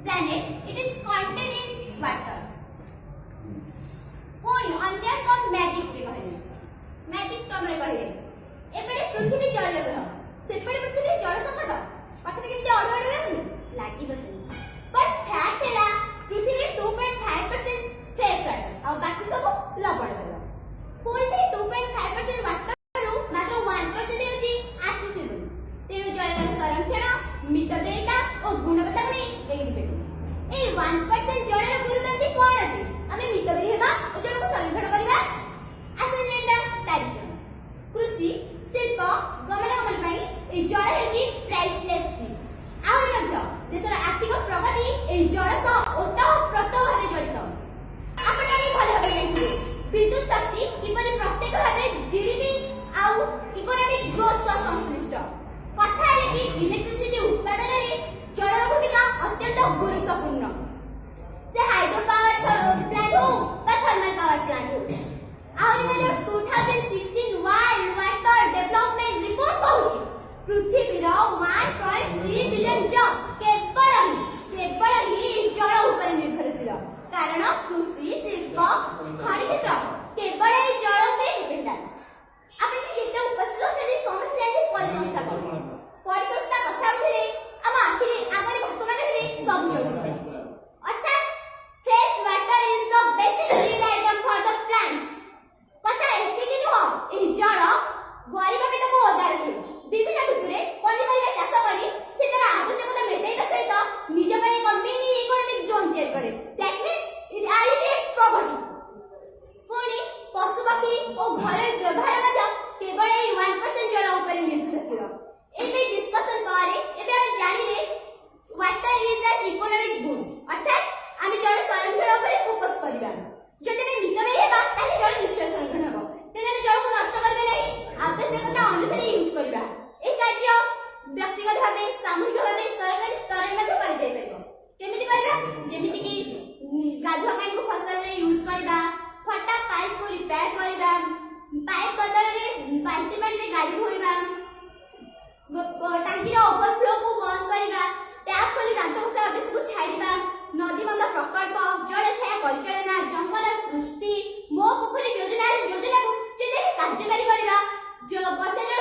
planet, it is contained in water. पुणी अन्य एक मैजिक रे कहले मैजिक टर्म रे कहले एपडे पृथ्वी जल ग्रह सेपडे पृथ्वी जल संकट पाखरे केमती अड़ अड़ लागुनी लागी बसे बट फैक्ट हैला पृथ्वी 2.5% फ्रेश वाटर और बाकी सब लवण वाला पुणी से 2.5% वाटर रो मात्र 1% होची आसीसिल तेनु जल संरक्षण मितव्ययिता और गुणवत्ता को नहीं डिपेंड ए 1% जल रो गुरुत्वाकर्षण कोन अछि आमे मितव्ययी हेबा और जल को संरक्षण करबा आसन जेंडा तारिजन कृषि शिल्प गमनागमन पई ए जल हेकी प्राइसलेस की आहुरी मध्य देशर आर्थिक प्रगति ए जल सह ओतप्रोत भाबे जड़ित आपण माने भल भाबे जानिथिबे विद्युत शक्ति किपरि प्रत्येक भाबे जीडीपी आउ इकोनॉमिक ग्रोथ सह संश्लिष्ट कथा है कि इलेक्ट्रिसिटी उत्पादन रे जलर भूमिका अत्यंत गुरुत्वपूर्ण से हाइड्रो पावर प्लांट हो बा थर्मल पावर प्लांट हो आउरी मध्ये 2016 वर्ल्ड वाटर डेवलपमेंट रिपोर्ट कहूची पृथ्वी रो 1.3 बिलियन जन केवल ही जल ऊपर निर्भरशील कारण कृषि शिल्प खनि क्षेत्र केवल ही जल पे डिपेंडेंट आपण जेते उपस्थित अछथि समस्या के परिसंस्था कथा उठिले हम आखिरी आगरे भाषण हेबे सब जोइबो अर्थात fresh water is the basic need item for the plants कथा एति कि नो एही जल गरीब पेट को ओदा रखे विभिन्न ऋतुरे पनिपरिबा चाष करी से तर आवश्यकता मेटाइबा सहित निज पय एक मिनी इकोनॉमिक जोन क्रिएट करे दैट मींस इट एलिविएट्स पॉवर्टी पुणी पशु पक्षी और घर व्यवहार मध्य केवल 1% जल ऊपर निर्भरशील एबे डिस्कशन पारे एबे हम जानिले water is an economic good अर्थात आमी जल संरक्षण ऊपर फोकस करिबा जदि हम मितव्ययी हेबा ताले जल निश्चय संरक्षण हेबो तेने हम जल को नष्ट करबे नहीं आवश्यकता अनुसार यूज करिबा ए कार्य व्यक्तिगत भाबे सामूहिक भाबे सरकारी स्तर रे मध्य करि जाय परिबो केमिति करिबा जेमिति कि गाधुआ पानी को फसल रे यूज करिबा फटा पाइप को रिपेयर करिबा पाइप बदल रे बाल्टी पानी रे गाड़ी धोइबा टांकी रो ओवरफ्लो को बंद करिबा टैप खोली दांत घसा अभ्यास को छाड़िबा नदी बंध प्रकल्प जल छाया परिचालना जंगल सृष्टि मो पोखरी योजना को जदि कार्यकारी करिबा जो वर्षा